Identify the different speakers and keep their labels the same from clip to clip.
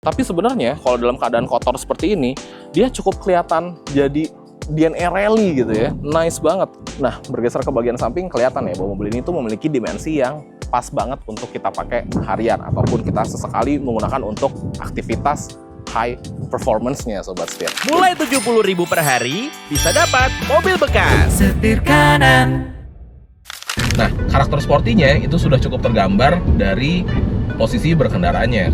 Speaker 1: Tapi sebenarnya kalau dalam keadaan kotor seperti ini, dia cukup kelihatan jadi DNA rally gitu ya, nice banget. Nah, bergeser ke bagian samping kelihatan ya bahwa mobil ini tuh memiliki dimensi yang pas banget untuk kita pakai harian ataupun kita sesekali menggunakan untuk aktivitas high performance-nya Sobat Setir.
Speaker 2: Mulai 70.000 per hari, bisa dapat mobil bekas.
Speaker 3: Setir kanan.
Speaker 1: Nah, karakter sportinya itu sudah cukup tergambar dari posisi berkendaranya.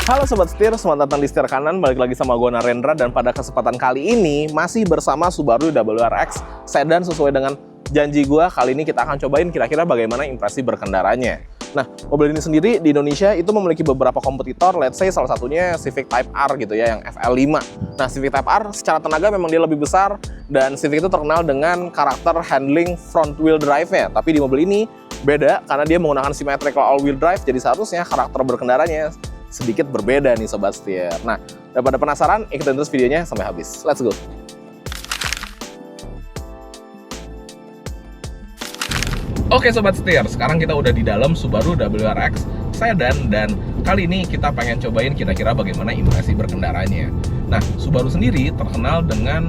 Speaker 1: Halo Sobat Setir, selamat datang di Setir Kanan. Balik lagi sama gue Narendra, dan pada kesempatan kali ini masih bersama Subaru WRX sedan. Sesuai dengan janji gue, kali ini kita akan cobain kira-kira bagaimana impresi berkendaranya. Nah, mobil ini sendiri di Indonesia itu memiliki beberapa kompetitor, let's say salah satunya Civic Type R gitu ya, yang FL5. Nah, Civic Type R secara tenaga memang dia lebih besar, dan Civic itu terkenal dengan karakter handling front wheel drive-nya. Tapi di mobil ini beda, karena dia menggunakan symmetrical all-wheel drive, jadi seharusnya karakter berkendaranya sedikit berbeda nih Sobat Setir. Nah, daripada penasaran, ikutin terus videonya sampai habis. Let's go! Oke Sobat Setir, sekarang kita udah di dalam Subaru WRX sedan, dan kali ini kita pengen cobain kira-kira bagaimana impresi berkendaranya. Nah, Subaru sendiri terkenal dengan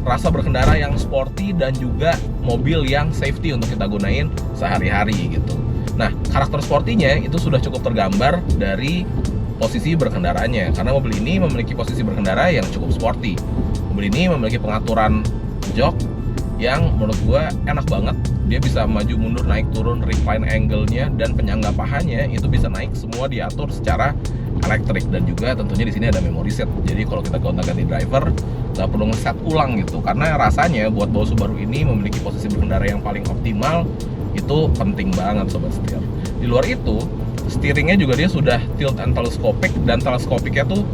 Speaker 1: rasa berkendara yang sporty dan juga mobil yang safety untuk kita gunain sehari-hari gitu. Nah, karakter sportinya itu sudah cukup tergambar dari posisi berkendaranya, karena mobil ini memiliki posisi berkendara yang cukup sporty. Mobil ini memiliki pengaturan jok yang menurut gue enak banget. Dia bisa maju mundur, naik turun, recline angle-nya, dan penyangga pahanya itu bisa naik semua diatur secara elektrik. Dan juga tentunya di sini ada memory set. Jadi kalau kita gonta-ganti driver, nggak perlu ngeset ulang gitu. Karena rasanya buat bawa Subaru ini memiliki posisi berkendara yang paling optimal itu penting banget Sobat Setir. Di luar itu, steeringnya juga dia sudah tilt and telescopic, dan teleskopiknya tuh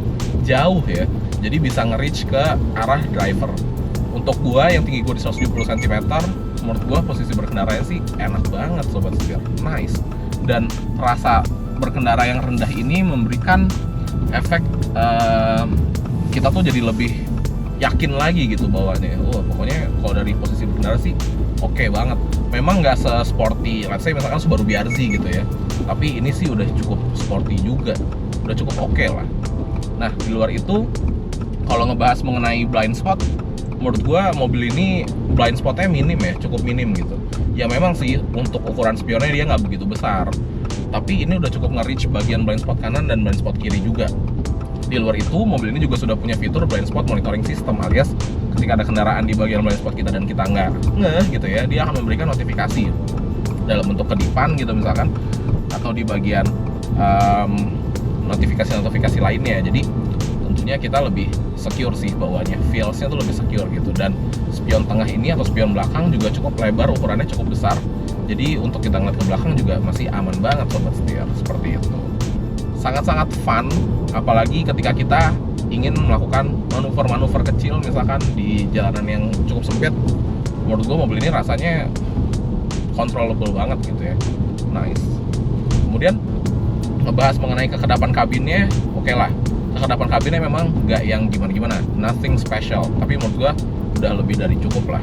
Speaker 1: jauh ya. Jadi bisa nge-reach ke arah driver. Untuk gua yang tinggi gua di 170 cm, menurut gua posisi berkendaranya sih enak banget Sobat Setir, nice. Dan rasa berkendara yang rendah ini memberikan efek kita tuh jadi lebih yakin lagi gitu bawanya. Pokoknya kalau dari posisi berkendara sih oke banget. Memang nggak se-sporty, let's say misalkan Subaru BRZ gitu ya, tapi ini sih udah cukup sporty juga, udah cukup oke lah. Nah, di luar itu, kalau ngebahas mengenai blind spot, menurut gua mobil ini blind spotnya minim ya, cukup minim gitu. Ya memang sih untuk ukuran spionnya dia nggak begitu besar, tapi ini udah cukup nge-reach bagian blind spot kanan dan blind spot kiri juga. Di luar itu, mobil ini juga sudah punya fitur blind spot monitoring system, alias ketika ada kendaraan di bagian blind spot kita dan kita nggak ngeh gitu ya, dia akan memberikan notifikasi dalam bentuk kedipan gitu misalkan, atau di bagian notifikasi-notifikasi lainnya. Jadi tentunya kita lebih secure sih bawahnya, feels-nya tuh lebih secure gitu. Dan spion tengah ini atau spion belakang juga cukup lebar, ukurannya cukup besar. Jadi untuk kita ngeliat ke belakang juga masih aman banget Sobat Setir, seperti itu. Sangat-sangat fun, apalagi ketika kita ingin melakukan manuver-manuver kecil misalkan di jalanan yang cukup sempit. Menurut gue mobil ini rasanya controllable banget gitu ya, nice. Kemudian ngebahas mengenai kekedapan kabinnya, oke lah. Kekedapan kabinnya memang nggak yang gimana-gimana, nothing special, tapi menurut gua udah lebih dari cukup lah.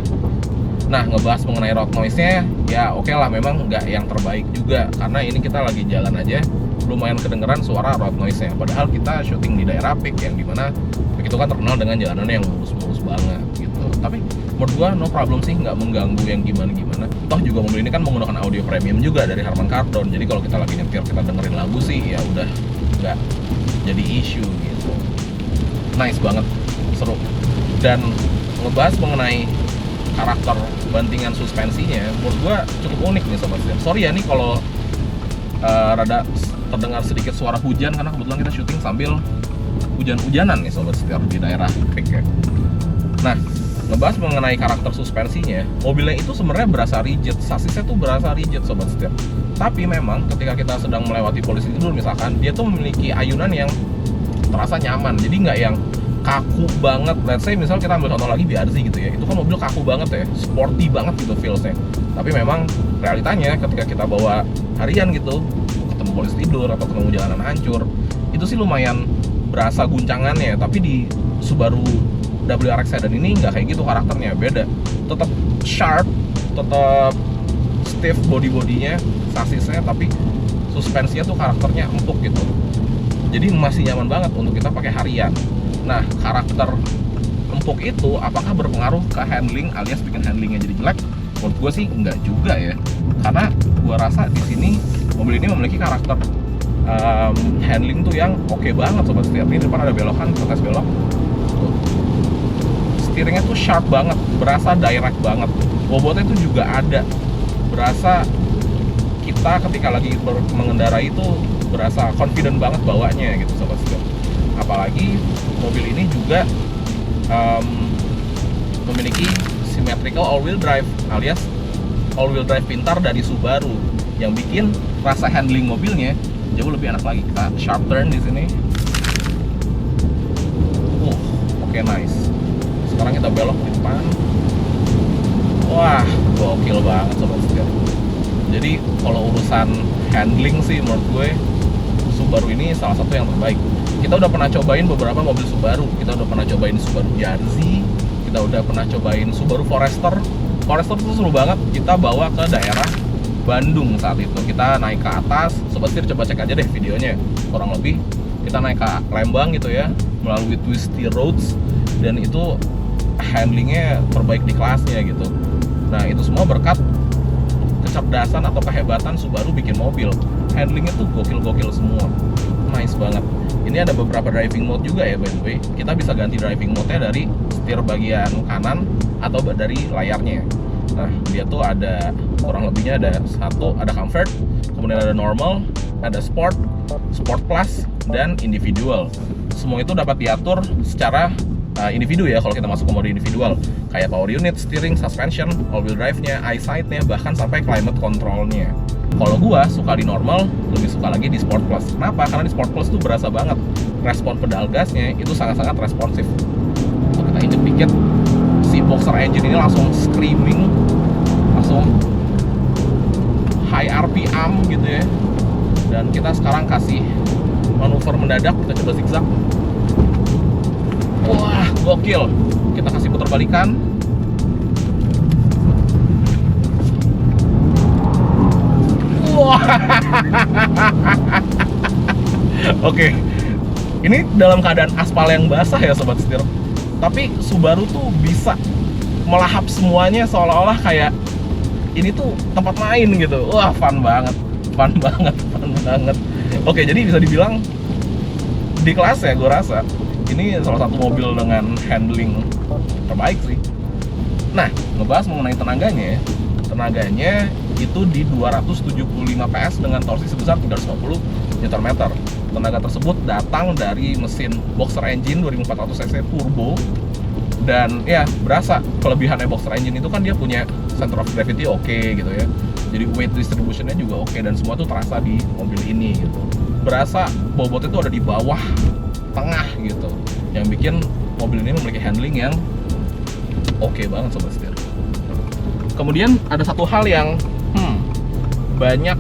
Speaker 1: Nah, ngebahas mengenai road noise-nya, ya oke lah, memang nggak yang terbaik juga, karena ini kita lagi jalan aja lumayan kedengeran suara road noise-nya. Padahal kita syuting di daerah Peak, yang dimana Peak itu kan terkenal dengan jalanan yang mulus-mulus banget gitu. Tapi menurut gua no problem sih, nggak mengganggu yang gimana-gimana. Toh juga mobil ini kan menggunakan audio premium juga dari Harman Kardon, jadi kalau kita lagi nyetir kita dengerin lagu sih ya udah nggak jadi isu gitu. Nice banget, seru. Dan ngebahas mengenai karakter bantingan suspensinya, menurut gua cukup unik nih Sobat Setir. Sorry ya nih kalau rada terdengar sedikit suara hujan, karena kebetulan kita syuting sambil hujan-hujanan nih Sobat Setir di daerah Peak ya. Nah, ngebahas mengenai karakter suspensinya, mobilnya itu sebenarnya berasa rigid, sasisnya tuh berasa rigid Sobat Setir. Tapi memang ketika kita sedang melewati polisi tidur misalkan, dia tuh memiliki ayunan yang terasa nyaman, jadi nggak yang kaku banget. Let's say misal kita ambil contoh lagi BRZ gitu ya, itu kan mobil kaku banget ya, sporty banget gitu feelsnya. Tapi memang realitanya ketika kita bawa harian gitu, ketemu polisi tidur atau ketemu jalanan hancur, itu sih lumayan berasa guncangannya. Tapi di Subaru WRX sedan ini nggak kayak gitu karakternya, beda. Tetap sharp, tetap stiff body-bodinya, sasisnya, tapi suspensinya tuh karakternya empuk gitu. Jadi masih nyaman banget untuk kita pakai harian. Nah, karakter empuk itu apakah berpengaruh ke handling alias bikin handlingnya jadi jelek? Menurut gue sih enggak juga ya. Karena gue rasa di sini mobil ini memiliki karakter handling tuh yang oke banget sobat setir. Ini depan ada belokan, tes belok. Tuh. Steeringnya tuh sharp banget, berasa direct banget. Bobotnya tuh juga ada, berasa kita ketika lagi mengendarai itu berasa confident banget bawanya gitu sobat setir. Apalagi mobil ini juga memiliki symmetrical all-wheel drive alias all-wheel drive pintar dari Subaru yang bikin rasa handling mobilnya jauh lebih enak lagi. Kita sharp turn di sini. Oke, nice. Sekarang kita belok di depan. Wah, gokil banget sobat setir. Jadi kalau urusan handling sih menurut gue Subaru ini salah satu yang terbaik. Kita udah pernah cobain beberapa mobil Subaru. Kita udah pernah cobain Subaru Jazzy, kita udah pernah cobain Subaru Forester. Forester tuh seru banget. Kita bawa ke daerah Bandung saat itu. Kita naik ke atas. Sobat setir coba cek aja deh videonya. Kurang lebih kita naik ke Lembang gitu ya, melalui twisty roads, dan itu handlingnya terbaik di kelasnya gitu. Nah, itu semua berkat kecerdasan atau kehebatan Subaru bikin mobil. Handlingnya tuh gokil-gokil semua, nice banget. Ini ada beberapa driving mode juga ya by the way. Kita bisa ganti driving mode-nya dari setir bagian kanan atau dari layarnya. Nah, dia tuh ada kurang lebihnya ada comfort, kemudian ada normal, ada sport plus, dan individual. Semua itu dapat diatur secara individu ya kalau kita masuk ke mode individual, kayak power unit, steering, suspension, all-wheel drive-nya, eyesight-nya, bahkan sampai climate control-nya. Kalau gua suka di normal, lebih suka lagi di Sport Plus. Kenapa? Karena di Sport Plus tuh berasa banget respon pedal gasnya itu sangat-sangat responsif. Kalau kita injek dikit, si Boxer engine ini langsung screaming, langsung high RPM gitu ya. Dan kita sekarang kasih manuver mendadak, kita coba zigzag. Wah, gokil. Kita kasih putar balikan. Wah. Oke. Ini dalam keadaan aspal yang basah ya sobat setir. Tapi Subaru tuh bisa melahap semuanya seolah-olah kayak ini tuh tempat main gitu. Wah, fun banget. Fun banget. Oke, jadi bisa dibilang di kelas ya gue rasa ini salah satu mobil dengan handling terbaik sih. Nah, ngebahas mengenai tenaganya itu di 275 PS dengan torsi sebesar 350 Nm. Tenaga tersebut datang dari mesin Boxer engine 2400 cc turbo. Dan ya, berasa kelebihannya Boxer engine itu kan dia punya center of gravity oke gitu ya. Jadi weight distribution-nya juga oke, dan semua tuh terasa di mobil ini gitu. Berasa bobotnya tuh ada di bawah tengah gitu, yang bikin mobil ini memiliki handling yang oke banget sobat setir. Kemudian ada satu hal yang banyak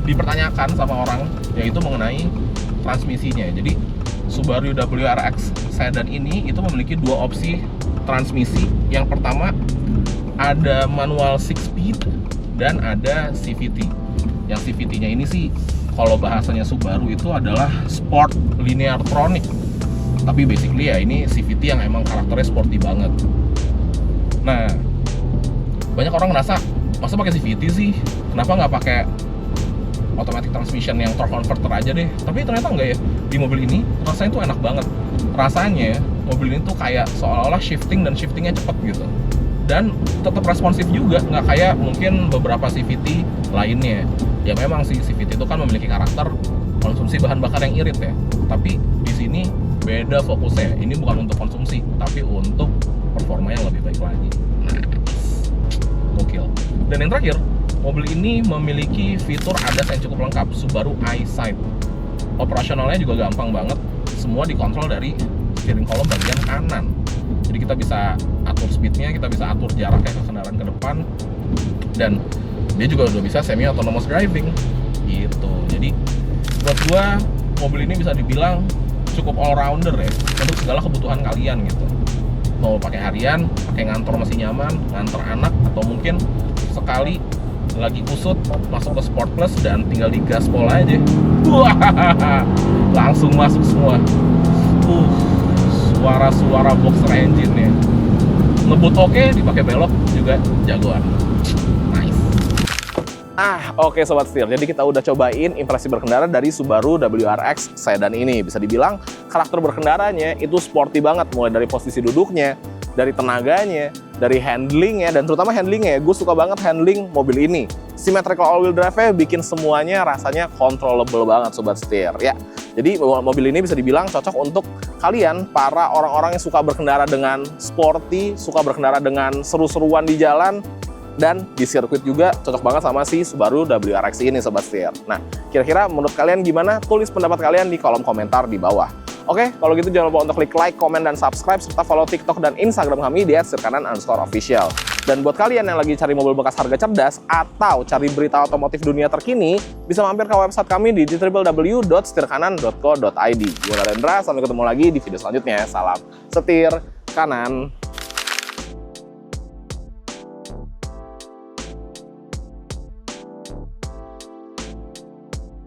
Speaker 1: dipertanyakan sama orang, yaitu mengenai transmisinya. Jadi Subaru WRX sedan ini itu memiliki dua opsi transmisi. Yang pertama ada manual 6-speed dan ada CVT. Yang CVT-nya ini sih kalau bahasanya Subaru itu adalah sport linear tronic. Tapi basically ya ini CVT yang emang karakternya sporty banget. Nah, banyak orang ngerasa masa pakai CVT sih? Kenapa nggak pakai automatic transmission yang torque converter aja deh? Tapi ternyata enggak ya. Di mobil ini rasanya tuh enak banget. Rasanya mobil ini tuh kayak seolah-olah shifting dan shiftingnya cepet gitu. Dan tetap responsif juga, nggak kayak mungkin beberapa CVT lainnya. Ya memang sih CVT itu kan memiliki karakter konsumsi bahan bakar yang irit ya. Tapi di sini beda fokusnya. Ini bukan untuk konsumsi, tapi untuk performa yang lebih baik lagi. Gokil. Dan yang terakhir, mobil ini memiliki fitur ADAS yang cukup lengkap, Subaru EyeSight. Operasionalnya juga gampang banget. Semua dikontrol dari steering column bagian kanan. Jadi kita bisa atur speednya, kita bisa atur jaraknya ke kendaraan ke depan, dan dia juga udah bisa semi autonomous driving gitu. Jadi buat gua mobil ini bisa dibilang cukup all rounder ya untuk segala kebutuhan kalian gitu. Mau pakai harian, pakai ngantor masih nyaman, nganter anak, atau mungkin sekali lagi kusut masuk ke Sport Plus dan tinggal digaspol aja. Wah, langsung masuk semua. Suara-suara boxer engine ya. Ngebut oke, dipakai belok juga jagoan. Nice. Oke Sobat Setir, jadi kita udah cobain impresi berkendara dari Subaru WRX sedan ini. Bisa dibilang karakter berkendaranya itu sporty banget, mulai dari posisi duduknya, dari tenaganya, dari handlingnya, dan terutama handlingnya. Gue suka banget handling mobil ini. Symmetrical all-wheel drive-nya bikin semuanya rasanya controllable banget Sobat Setir ya. Jadi mobil ini bisa dibilang cocok untuk kalian, para orang-orang yang suka berkendara dengan sporty, suka berkendara dengan seru-seruan di jalan, dan di sirkuit juga cocok banget sama si Subaru WRX ini Sobat Setir. Nah, kira-kira menurut kalian gimana? Tulis pendapat kalian di kolom komentar di bawah. Oke, kalau gitu jangan lupa untuk klik like, komen, dan subscribe, serta follow TikTok dan Instagram kami di @setirkanan_official. Dan buat kalian yang lagi cari mobil bekas harga cerdas atau cari berita otomotif dunia terkini, bisa mampir ke website kami di www.setirkanan.co.id. Gue Narendra, sampai ketemu lagi di video selanjutnya. Salam setir kanan.